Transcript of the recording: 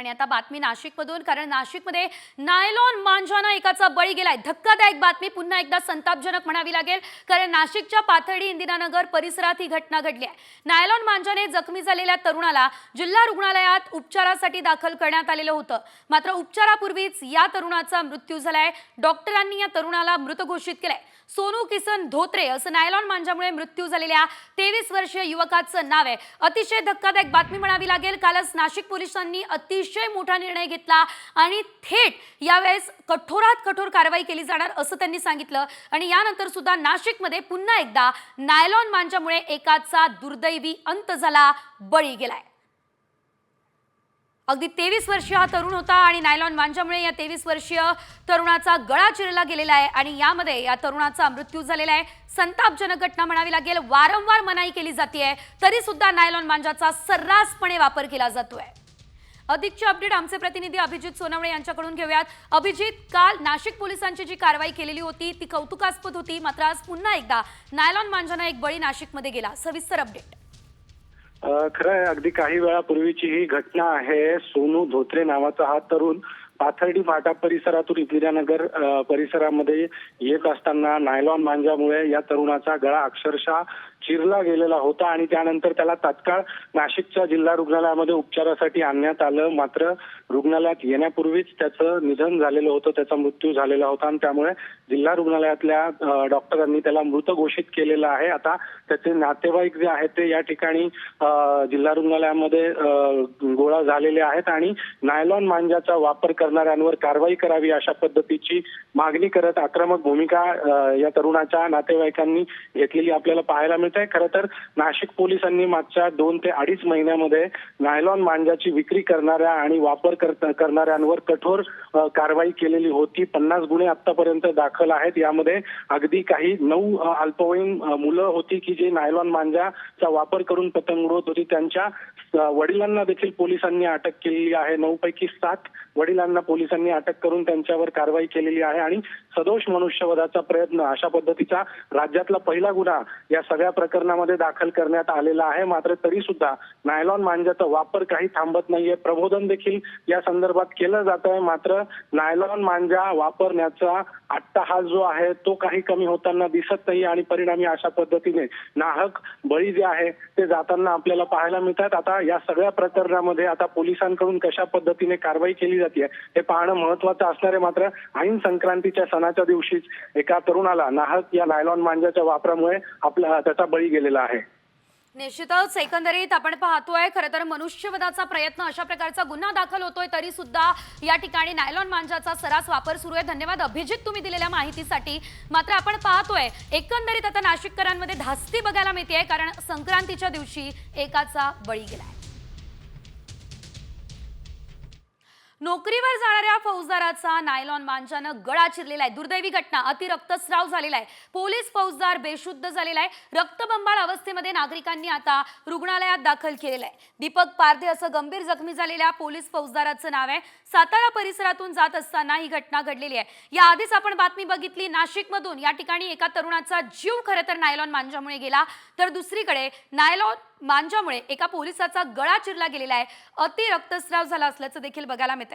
आणि आता बातमी नाशिकमधून, कारण नाशिकमध्ये नायलॉन मांजानं एकाचा बळी गेलाय। धक्कादायक बातमी, पुन्हा एकदा संतापजनक म्हणावी लागेल, कारण नाशिकच्या पाथर्डी इंदिरानगर परिसरात ही घटना घडली आहे। नायलॉन मांजाने जखमी झालेल्या तरुणाला जिल्हा रुग्णालयात उपचारासाठी दाखल करण्यात आलेलं होतं, मात्र उपचारापूर्वीच या तरुणाचा मृत्यू झालाय। डॉक्टरांनी या तरुणाला मृत घोषित केलंय। सोनू किसन धोत्रे असं नायलॉन मांजामुळे मृत्यू झालेल्या 23 वर्षीय युवकाचं नाव आहे। अतिशय धक्कादायक बातमी म्हणावी लागेल। कालच नाशिक पोलिसांनी अतिशय मोठा निर्णय घेतला आणि थेट यावेळेस कठोरात कठोर कारवाई केली जाणार असं त्यांनी सांगितलं। आणि यानंतर सुद्धा नाशिकमध्ये पुन्हा एकदा नायलॉन मांजामुळे एकाचा दुर्दैवी अंत झाला, बळी गेलाय। अगदी 23 वर्षीय हा तरुण होता आणि नायलॉन मांजामुळे या 23 वर्षीय तरुणाचा गळा चिरला गेलेला आहे आणि यामध्ये या तरुणाचा मृत्यू झालेला आहे। संतापजनक घटना म्हणावी लागेल। वारंवार मनाई केली जाते तरी सुद्धा नायलॉन मांजाचा सर्रासपणे वापर केला जातोय। अधिकचे अपडेट आमचे प्रतिनिधी अभिजित सोनवणे यांच्याकडून घेऊयात। अभिजित, काल नाशिक पोलिसांची जी कारवाई केलेली होती ती कौतुकास्पद होती, मात्र आज पुन्हा एकदा नायलॉन मांजाने एक बळी नाशिकमध्ये गेला। सविस्तर अपडेट। खरं आहे, अगदी काही वेळापूर्वीची ही घटना आहे। सोनू धोत्रे नावाचा हा तरुण पाथर्डी फाटा परिसरातून इंदिरानगर परिसरामध्ये येत असताना नायलॉन मांजामुळे या तरुणाचा गळा अक्षरशः चिरला गेलेला होता आणि त्यानंतर त्याला तात्काळ नाशिकच्या जिल्हा रुग्णालयामध्ये उपचारासाठी आणण्यात आलं, मात्र रुग्णालयात येण्यापूर्वीच त्याचं निधन झालेलं होतं, त्याचा मृत्यू झालेला होता आणि त्यामुळे जिल्हा रुग्णालयातल्या डॉक्टरांनी त्याला मृत घोषित केलेलं आहे। आता त्याचे नातेवाईक जे आहेत ते या ठिकाणी जिल्हा रुग्णालयामध्ये गोळा झालेले आहेत आणि नायलॉन मांजाचा वापर करणाऱ्यांवर कारवाई करावी अशा पद्धतीची मागणी करत आक्रमक भूमिका या तरुणाच्या नातेवाईकांनी घेतलेली आपल्याला पाहायला मिळते। खरं तर नाशिक पोलिसांनी मागच्या 2 ते 2.5 महिन्यामध्ये नायलॉन मांजाची विक्री करणाऱ्या आणि वापर करणाऱ्यांवर कठोर कारवाई केलेली होती। 50 गुन्हे आतापर्यंत दाखल आहेत। यामध्ये अगदी काही 9 अल्पवयीन मुलं होती की जे नायलॉन मांजाचा वापर करून पतंग उडवत होती। त्यांच्या वडिलांना देखील पोलिसांनी अटक केलेली आहे। 9 पैकी 7 वडिलांना पोलिसांनी अटक करून त्यांच्यावर कारवाई केलेली आहे आणि सदोष मनुष्यवधाचा प्रयत्न अशा पद्धतीचा राज्यातला पहिला गुन्हा या सगळ्या प्रकरणामध्ये दाखल करण्यात आलेला आहे। मात्र तरी सुद्धा नायलॉन मांजाचा वापर काही थांबत नाहीये। प्रबोधन देखील या संदर्भात केलं जात आहे, मात्र नायलॉन मांजा वापरण्याचा अट्टाहास जो आहे तो काही कमी होताना दिसत नाही आणि परिणामी अशा पद्धतीने नाहक बळी जे आहे ते जाताना आपल्याला पाहायला मिळतात। आता या सगळ्या प्रकरणामध्ये आता पोलिसांकडून कशा पद्धतीने कारवाई केली जाते हे पाहणं महत्त्वाचं असणार आहे। मात्र ऐन संक्रांतीच्या सणाच्या दिवशीच एका तरुणाला नाहक या नायलॉन मांजाच्या वापरामुळे त्याचा बळी गेलेला आहे। निश्चितच एकंदरीत आपण पाहतोय, खरं तर मनुष्यवधाचा प्रयत्न अशा प्रकारचा गुन्हा दाखल होतोय तरी सुद्धा या ठिकाणी नायलॉन मांजाचा सर्रास वापर सुरू आहे। धन्यवाद अभिजित तुम्ही दिलेल्या माहितीसाठी। मात्र आपण पाहतोय एकंदरीत आता नाशिककरांमध्ये धास्ती बघायला मिळते, कारण संक्रांतीच्या दिवशी एकाचा बळी गेलाय। नोकरीवर जाणाऱ्या फौजदाराचा नायलॉन मांजानं गळा चिरलेला आहे। दुर्दैवी घटना, अति रक्तस्राव झालेला आहे। पोलीस फौजदार बेशुद्ध झालेला आहे। रक्तबंबाळ अवस्थेमध्ये नागरिकांनी आता रुग्णालयात दाखल केलेलं आहे। दीपक पारधे असं गंभीर जखमी झालेल्या पोलीस फौजदाराचं नाव आहे। सातारा परिसरातून जात असताना ही घटना घडलेली आहे। याआधीच आपण बातमी बघितली नाशिकमधून, या ठिकाणी एका तरुणाचा जीव खरं तर नायलॉन मांजामुळे गेला, तर दुसरीकडे नायलॉन मांजामुळे एका पोलिसाचा गळा चिरला गेलेला आहे। अति रक्तस्राव झाला असल्याचं देखील बघायला मिळतंय।